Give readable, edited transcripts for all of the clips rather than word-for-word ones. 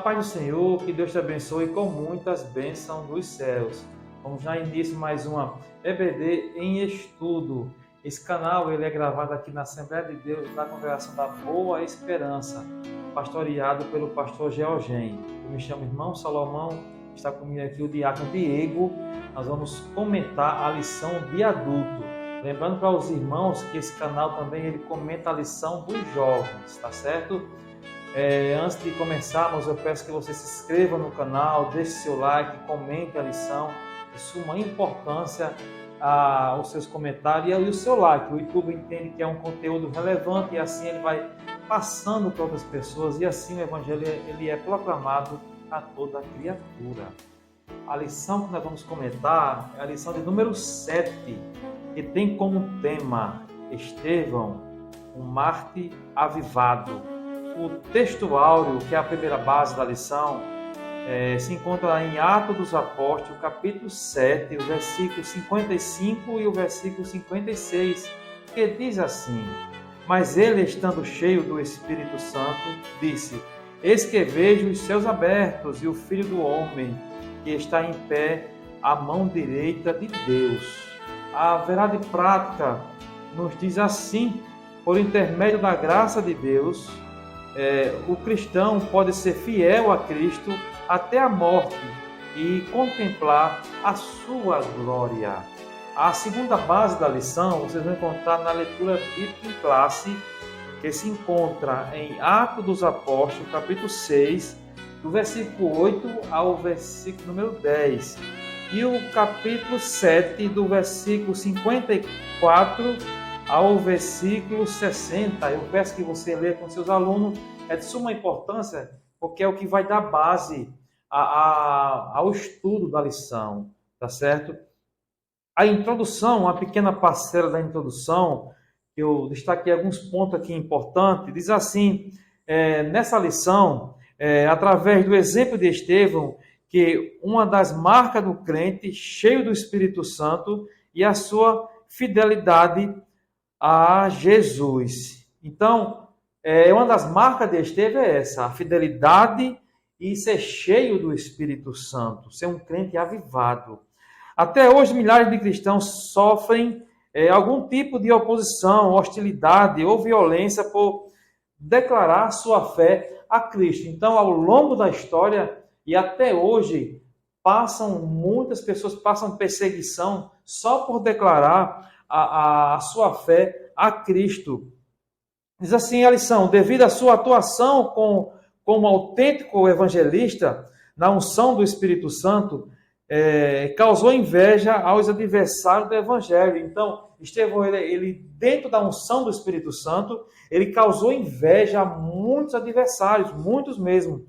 paz do Senhor, que Deus te abençoe com muitas bênçãos dos céus. Vamos dar início mais uma EBD em estudo. Esse canal ele é gravado aqui na Assembleia de Deus da Congregação da Boa Esperança, pastoreado pelo pastor Georgen. Eu me chamo irmão Salomão, está comigo aqui o diácono Diego. Nós vamos comentar a lição de adulto. Lembrando para os irmãos que esse canal também ele comenta a lição dos jovens, tá certo? Antes de começarmos, eu peço que você se inscreva no canal, deixe seu like, comente a lição. De suma importância os seus comentários e o seu like. O YouTube entende que é um conteúdo relevante e assim ele vai passando para outras pessoas e assim o Evangelho ele é proclamado a toda criatura. A lição que nós vamos comentar é a lição de número 7, que tem como tema Estevão, um mártir avivado. O texto áureo, que é a primeira base da lição, se encontra em Atos dos Apóstolos, capítulo 7, o versículo 55 e o versículo 56, que diz assim: Mas ele, estando cheio do Espírito Santo, disse: Eis que vejo os céus abertos e o Filho do Homem, que está em pé à mão direita de Deus. A verdade prática nos diz assim: por intermédio da graça de Deus, o cristão pode ser fiel a Cristo até a morte e contemplar a sua glória. A segunda base da lição vocês vão encontrar na leitura bíblica em classe, que se encontra em Atos dos Apóstolos, capítulo 6, do versículo 8 ao versículo número 10, e o capítulo 7, do versículo 54 ao versículo 60. Eu peço que você leia com seus alunos, é de suma importância, porque é o que vai dar base ao estudo da lição, tá certo? A introdução, uma pequena parcela da introdução, eu destaquei alguns pontos aqui importantes, diz assim, nessa lição, através do exemplo de Estevão, que uma das marcas do crente, cheio do Espírito Santo, e a sua fidelidade a Jesus. Então, uma das marcas de Estevão é essa, a fidelidade e ser cheio do Espírito Santo, ser um crente avivado. Até hoje, milhares de cristãos sofrem algum tipo de oposição, hostilidade ou violência por declarar sua fé a Cristo. Então, ao longo da história e até hoje, muitas pessoas passam perseguição só por declarar a sua fé a Cristo. Diz assim a lição: devido à sua atuação como autêntico evangelista na unção do Espírito Santo, causou inveja aos adversários do Evangelho. Então, Estevão, ele dentro da unção do Espírito Santo, ele causou inveja a muitos adversários, muitos mesmo.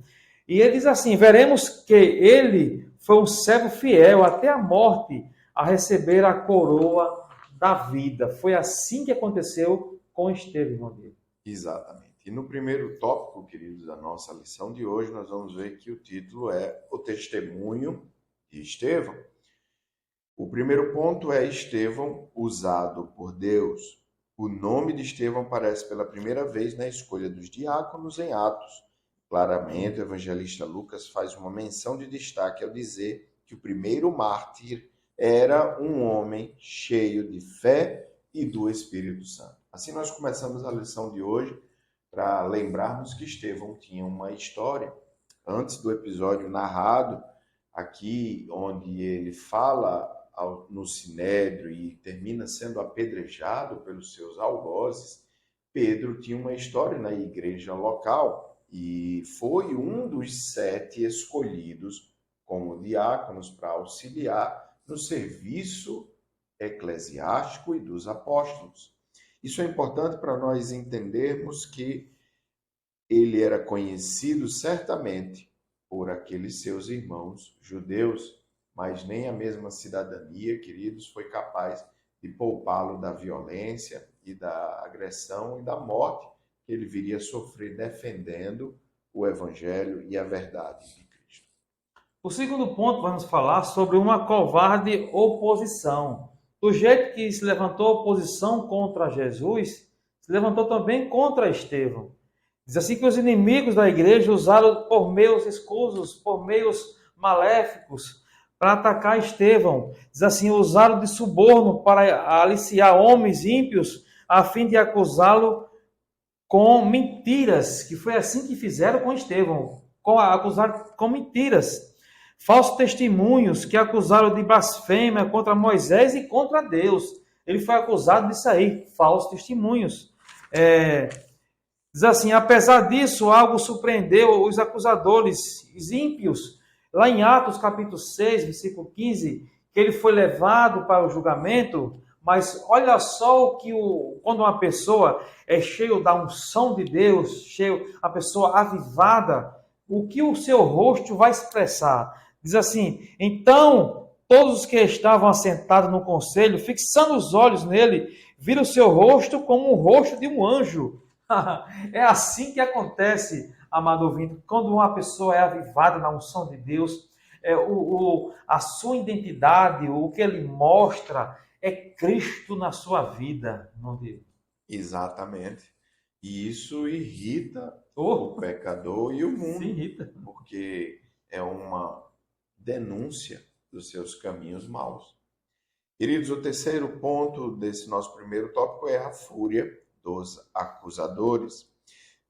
E ele diz assim: veremos que ele foi um servo fiel até a morte a receber a coroa da vida. Foi assim que aconteceu com Estevão, irmão Diego. Exatamente. E no primeiro tópico, queridos, da nossa lição de hoje, nós vamos ver que o título é O Testemunho de Estevão. O primeiro ponto é Estevão usado por Deus. O nome de Estevão aparece pela primeira vez na escolha dos diáconos em Atos. Claramente, o evangelista Lucas faz uma menção de destaque ao dizer que o primeiro mártir era um homem cheio de fé e do Espírito Santo. Assim nós começamos a lição de hoje para lembrarmos que Estevão tinha uma história. Antes do episódio narrado aqui, onde ele fala no Sinédrio e termina sendo apedrejado pelos seus algozes, Pedro tinha uma história na igreja local e foi um dos 7 escolhidos como diáconos para auxiliar no serviço eclesiástico e dos apóstolos. Isso é importante para nós entendermos que ele era conhecido certamente por aqueles seus irmãos judeus, mas nem a mesma cidadania, queridos, foi capaz de poupá-lo da violência e da agressão e da morte que ele viria a sofrer defendendo o Evangelho e a verdade de Cristo. O segundo ponto, vamos falar sobre uma covarde oposição. Do jeito que se levantou oposição contra Jesus, se levantou também contra Estevão. Diz assim que os inimigos da igreja usaram por meios escusos, por meios maléficos, para atacar Estevão. Diz assim, usaram de suborno para aliciar homens ímpios, a fim de acusá-lo com mentiras, que foi assim que fizeram com Estevão, acusaram com mentiras. Falsos testemunhos que acusaram de blasfêmia contra Moisés e contra Deus. Ele foi acusado disso aí, falsos testemunhos. Diz assim, apesar disso, algo surpreendeu os acusadores, os ímpios. Lá em Atos capítulo 6, versículo 15, que ele foi levado para o julgamento, mas olha só quando uma pessoa é cheia da unção de Deus, a pessoa avivada, o que o seu rosto vai expressar. Diz assim, então todos os que estavam assentados no conselho, fixando os olhos nele, viram o seu rosto como o rosto de um anjo. É assim que acontece, amado ouvinte, quando uma pessoa é avivada na unção de Deus, a sua identidade, o que ele mostra é Cristo na sua vida, não Deus. Exatamente. E isso irrita o pecador e o mundo, irrita, porque é uma denúncia dos seus caminhos maus. Queridos, o terceiro ponto desse nosso primeiro tópico é a fúria dos acusadores.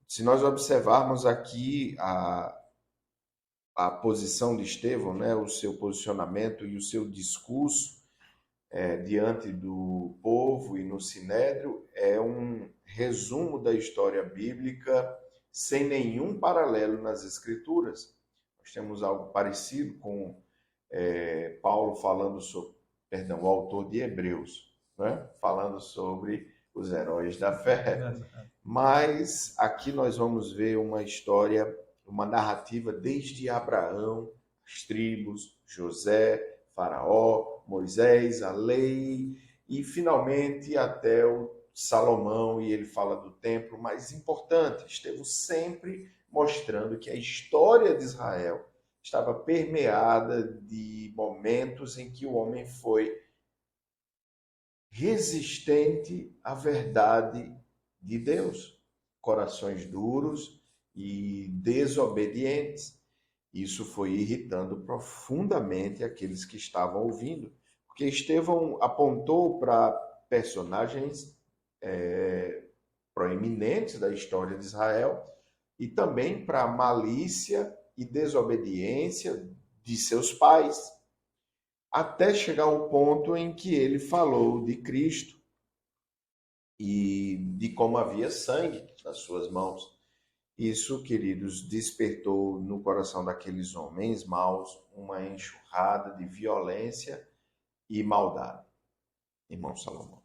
Se nós observarmos aqui a posição de Estevão, né, o seu posicionamento e o seu discurso diante do povo e no Sinédrio, é um resumo da história bíblica sem nenhum paralelo nas Escrituras. Nós temos algo parecido com Paulo falando sobre, o autor de Hebreus, né, falando sobre os heróis da fé. Mas aqui nós vamos ver uma história, uma narrativa desde Abraão, as tribos, José, Faraó, Moisés, a lei e finalmente até o Salomão, e ele fala do templo. Mais importante, Estevão sempre mostrando que a história de Israel estava permeada de momentos em que o homem foi resistente à verdade de Deus, corações duros e desobedientes. Isso foi irritando profundamente aqueles que estavam ouvindo, porque Estevão apontou para personagens proeminentes da história de Israel e também para a malícia e desobediência de seus pais, até chegar ao ponto em que ele falou de Cristo e de como havia sangue nas suas mãos. Isso, queridos, despertou no coração daqueles homens maus uma enxurrada de violência e maldade. Irmão Salomão.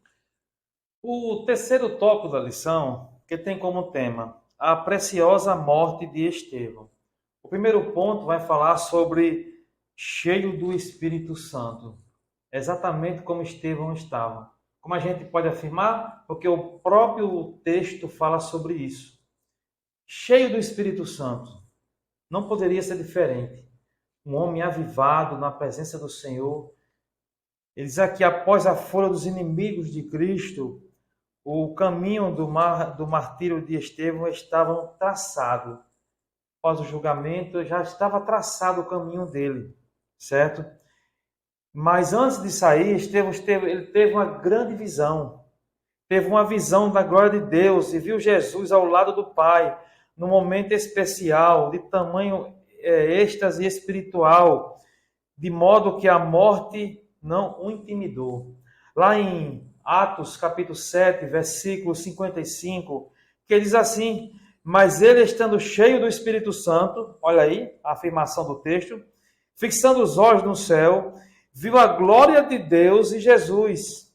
O terceiro tópico da lição, que tem como tema a preciosa morte de Estevão. O primeiro ponto vai falar sobre cheio do Espírito Santo, exatamente como Estevão estava. Como a gente pode afirmar? Porque o próprio texto fala sobre isso. Cheio do Espírito Santo. Não poderia ser diferente. Um homem avivado na presença do Senhor. Ele diz aqui, após a fúria dos inimigos de Cristo, o caminho do martírio de Estevão estava traçado. Após o julgamento, já estava traçado o caminho dele, certo? Mas antes de sair, Estevão teve uma grande visão. Teve uma visão da glória de Deus e viu Jesus ao lado do Pai, num momento especial, de tamanho êxtase espiritual, de modo que a morte não o intimidou. Lá em Atos capítulo 7, versículo 55, que diz assim, mas ele estando cheio do Espírito Santo, olha aí a afirmação do texto, fixando os olhos no céu, viu a glória de Deus e Jesus,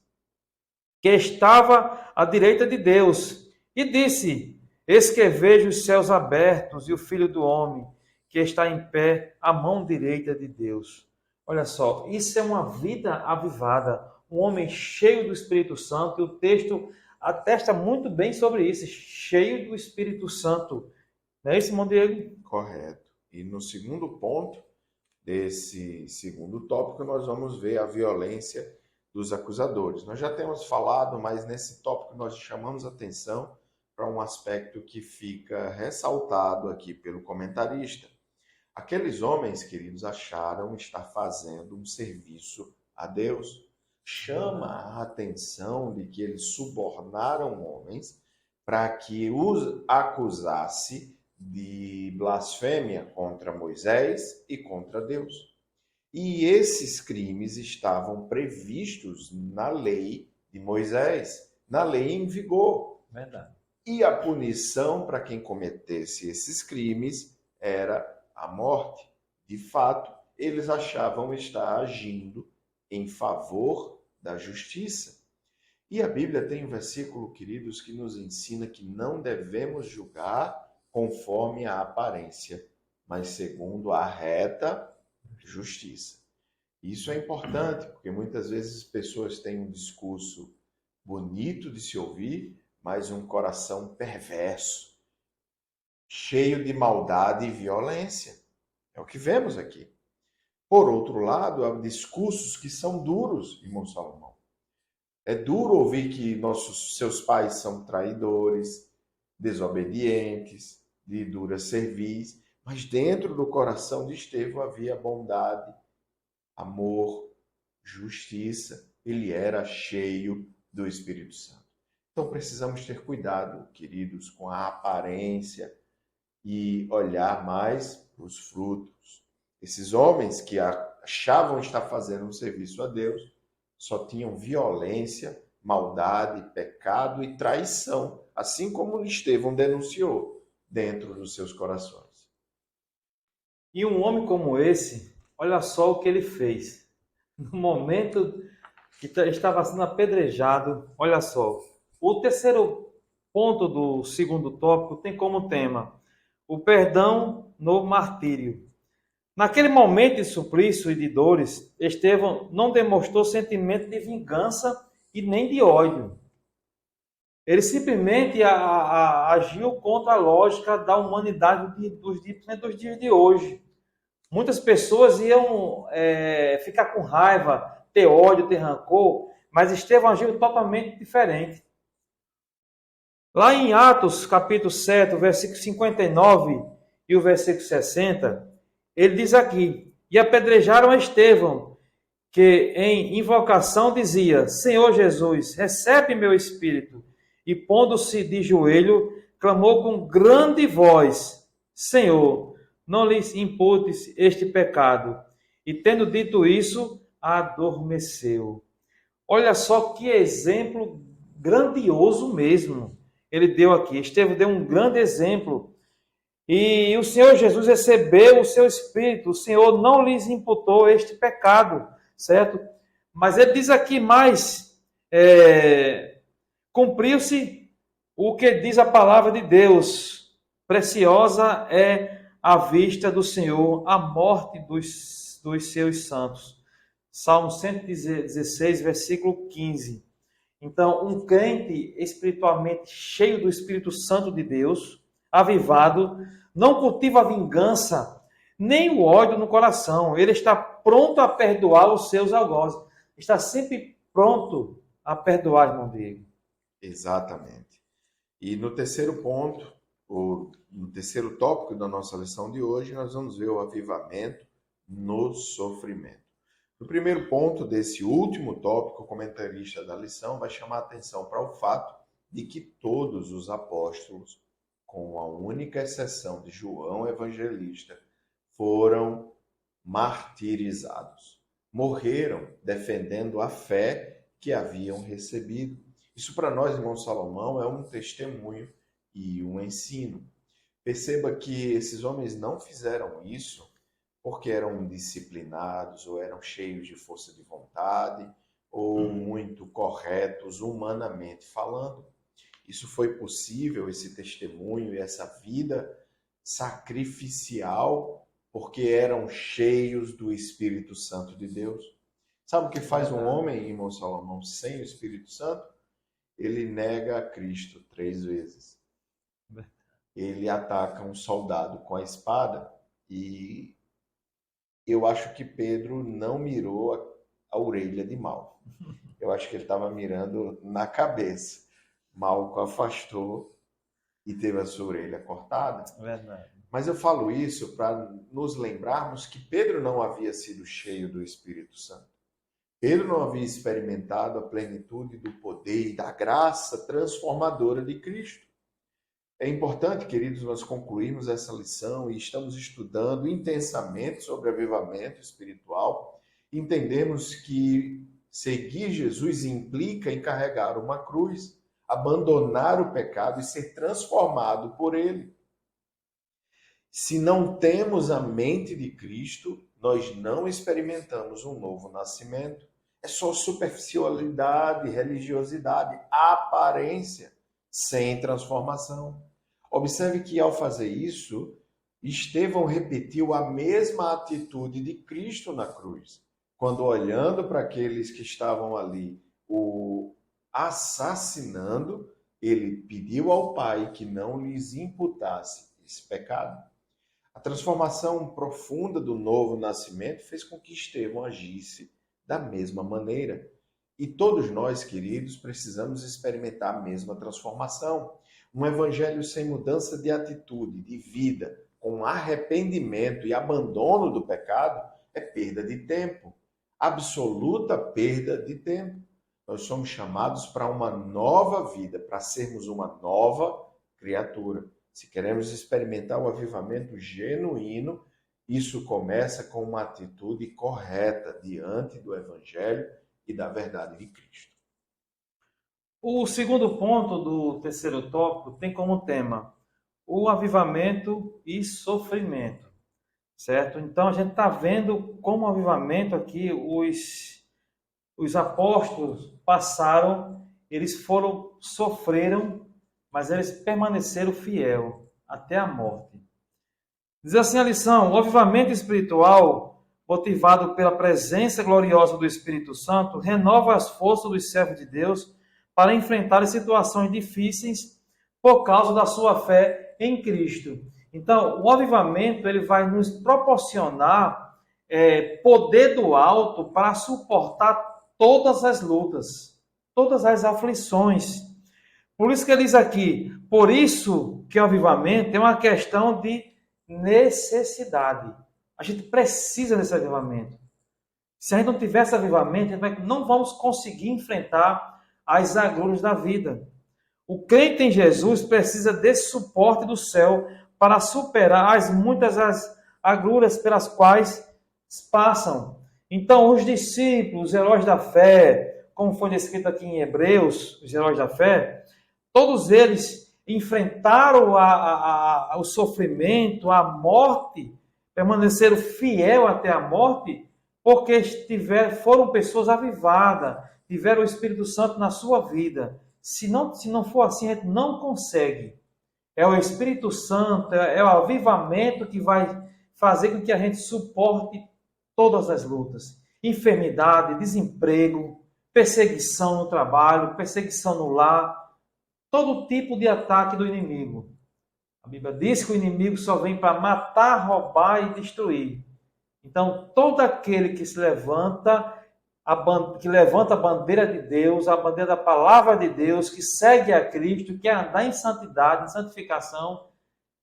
que estava à direita de Deus, e disse, eis que vejo os céus abertos e o Filho do Homem, que está em pé à mão direita de Deus. Olha só, isso é uma vida avivada, um homem cheio do Espírito Santo, e o texto atesta muito bem sobre isso, cheio do Espírito Santo. Não é isso, irmão Diego? Correto. E no segundo ponto desse segundo tópico, nós vamos ver a violência dos acusadores. Nós já temos falado, mas nesse tópico nós chamamos a atenção para um aspecto que fica ressaltado aqui pelo comentarista. Aqueles homens, queridos, acharam estar fazendo um serviço a Deus. Chama a atenção de que eles subornaram homens para que os acusasse de blasfêmia contra Moisés e contra Deus. E esses crimes estavam previstos na lei de Moisés, na lei em vigor. Verdade. E a punição para quem cometesse esses crimes era a morte. De fato, eles achavam estar agindo em favor da justiça. E a Bíblia tem um versículo, queridos, que nos ensina que não devemos julgar conforme a aparência, mas segundo a reta justiça. Isso é importante, porque muitas vezes pessoas têm um discurso bonito de se ouvir, mas um coração perverso, cheio de maldade e violência. É o que vemos aqui. Por outro lado, há discursos que são duros, irmão Salomão. É duro ouvir que seus pais são traidores, desobedientes, de dura cerviz, mas dentro do coração de Estevão havia bondade, amor, justiça. Ele era cheio do Espírito Santo. Então precisamos ter cuidado, queridos, com a aparência e olhar mais para os frutos. Esses homens que achavam estar fazendo um serviço a Deus só tinham violência, maldade, pecado e traição, assim como Estevão denunciou dentro dos seus corações. E um homem como esse, olha só o que ele fez. No momento que estava sendo apedrejado, olha só. O terceiro ponto do segundo tópico tem como tema o perdão no martírio. Naquele momento de suplício e de dores, Estevão não demonstrou sentimento de vingança e nem de ódio. Ele simplesmente agiu contra a lógica da humanidade dos dias de hoje. Muitas pessoas iam ficar com raiva, ter ódio, ter rancor, mas Estevão agiu totalmente diferente. Lá em Atos, capítulo 7, o versículo 59 e o versículo 60, ele diz aqui: e apedrejaram a Estevão, que em invocação dizia: Senhor Jesus, recebe meu espírito. E pondo-se de joelho, clamou com grande voz: Senhor, não lhes imputes este pecado. E tendo dito isso, adormeceu. Olha só que exemplo grandioso mesmo ele deu aqui. Estevão deu um grande exemplo. E o Senhor Jesus recebeu o seu Espírito. O Senhor não lhes imputou este pecado, certo? Mas ele diz aqui mais, cumpriu-se o que diz a palavra de Deus. Preciosa é a vista do Senhor, a morte dos seus santos. Salmo 116, versículo 15. Então, um crente espiritualmente cheio do Espírito Santo de Deus, avivado, não cultiva a vingança, nem o ódio no coração. Ele está pronto a perdoar os seus algozes. Está sempre pronto a perdoar, irmão Diego. Exatamente. E no terceiro ponto, no terceiro tópico da nossa lição de hoje, nós vamos ver o avivamento no sofrimento. No primeiro ponto desse último tópico, o comentarista da lição vai chamar a atenção para o fato de que todos os apóstolos, com a única exceção de João Evangelista, foram martirizados. Morreram defendendo a fé que haviam recebido. Isso para nós, irmão Salomão, é um testemunho e um ensino. Perceba que esses homens não fizeram isso porque eram disciplinados, ou eram cheios de força de vontade, ou muito corretos humanamente falando. Isso foi possível, esse testemunho e essa vida sacrificial, porque eram cheios do Espírito Santo de Deus. Sabe o que faz um homem, irmão Salomão, sem o Espírito Santo? Ele nega a Cristo 3 vezes. Ele ataca um soldado com a espada e eu acho que Pedro não mirou a orelha de Malco. Eu acho que ele estava mirando na cabeça. Malco afastou e teve a sua orelha cortada. Verdade. Mas eu falo isso para nos lembrarmos que Pedro não havia sido cheio do Espírito Santo. Pedro não havia experimentado a plenitude do poder e da graça transformadora de Cristo. É importante, queridos, nós concluirmos essa lição e estamos estudando intensamente sobre avivamento espiritual. Entendemos que seguir Jesus implica em carregar uma cruz, abandonar o pecado e ser transformado por ele. Se não temos a mente de Cristo, nós não experimentamos um novo nascimento. É só superficialidade, religiosidade, aparência, sem transformação. Observe que ao fazer isso, Estevão repetiu a mesma atitude de Cristo na cruz. Quando olhando para aqueles que estavam ali o assassinando, ele pediu ao Pai que não lhes imputasse esse pecado. A transformação profunda do novo nascimento fez com que Estevão agisse da mesma maneira. E todos nós, queridos, precisamos experimentar a mesma transformação. Um evangelho sem mudança de atitude, de vida, com arrependimento e abandono do pecado, é perda de tempo. Absoluta perda de tempo. Nós somos chamados para uma nova vida, para sermos uma nova criatura. Se queremos experimentar o avivamento genuíno, isso começa com uma atitude correta diante do Evangelho e da verdade de Cristo. O segundo ponto do terceiro tópico tem como tema o avivamento e sofrimento, certo? Então a gente está vendo como o avivamento aqui, os apóstolos passaram, eles sofreram, mas eles permaneceram fiel até a morte. Diz assim a lição: o avivamento espiritual, motivado pela presença gloriosa do Espírito Santo, renova as forças dos servos de Deus para enfrentar as situações difíceis por causa da sua fé em Cristo. Então, o avivamento ele vai nos proporcionar poder do alto para suportar todas as lutas, todas as aflições. Por isso que ele diz aqui, por isso que o avivamento é uma questão de necessidade. A gente precisa desse avivamento. Se a gente não tiver esse avivamento, não vamos conseguir enfrentar as agruras da vida. O crente em Jesus precisa desse suporte do céu para superar muitas agruras pelas quais passam. Então, os discípulos, os heróis da fé, como foi descrito aqui em Hebreus, os heróis da fé, todos eles enfrentaram o sofrimento, a morte, permaneceram fiel até a morte, porque foram pessoas avivadas, tiveram o Espírito Santo na sua vida. Se não for assim, a gente não consegue. É o Espírito Santo, é o avivamento que vai fazer com que a gente suporte todas as lutas. Enfermidade, desemprego, perseguição no trabalho, perseguição no lar, todo tipo de ataque do inimigo. A Bíblia diz que o inimigo só vem para matar, roubar e destruir. Então, todo aquele que levanta a bandeira de Deus, a bandeira da palavra de Deus, que segue a Cristo, que andar em santidade, em santificação,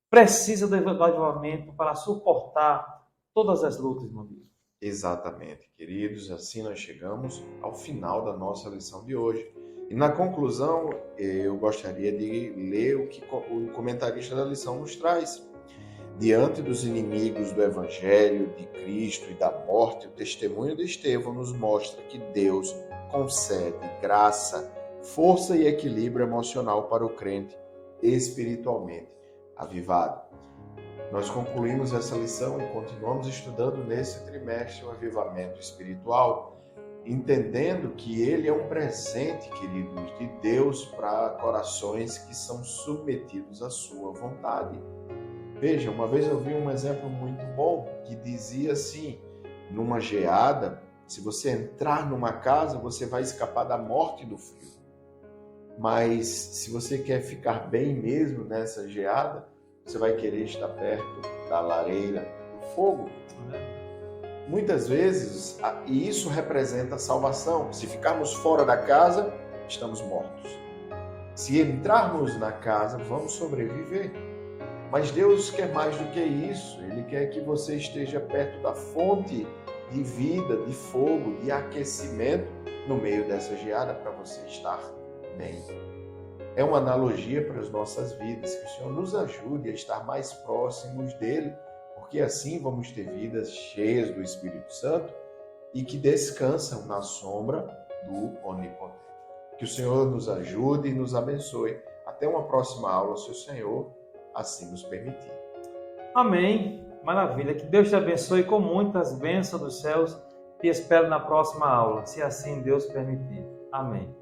precisa do avivamento para suportar todas as lutas, meu Deus. Exatamente, queridos. Assim nós chegamos ao final da nossa lição de hoje. E na conclusão, eu gostaria de ler o que o comentarista da lição nos traz. Diante dos inimigos do Evangelho, de Cristo e da morte, o testemunho de Estevão nos mostra que Deus concede graça, força e equilíbrio emocional para o crente espiritualmente avivado. Nós concluímos essa lição e continuamos estudando nesse trimestre o avivamento espiritual, entendendo que ele é um presente, queridos, de Deus para corações que são submetidos à sua vontade. Veja, uma vez eu vi um exemplo muito bom que dizia assim, numa geada, se você entrar numa casa, você vai escapar da morte e do frio. Mas se você quer ficar bem mesmo nessa geada, você vai querer estar perto da lareira, do fogo. Muitas vezes, e isso representa a salvação. Se ficarmos fora da casa, estamos mortos. Se entrarmos na casa, vamos sobreviver. Mas Deus quer mais do que isso. Ele quer que você esteja perto da fonte de vida, de fogo, de aquecimento no meio dessa geada para você estar bem. É uma analogia para as nossas vidas, que o Senhor nos ajude a estar mais próximos dele, porque assim vamos ter vidas cheias do Espírito Santo e que descansam na sombra do Onipotente. Que o Senhor nos ajude e nos abençoe. Até uma próxima aula, se o Senhor assim nos permitir. Amém. Maravilha. Que Deus te abençoe com muitas bênçãos dos céus. Te espero na próxima aula, se assim Deus permitir. Amém.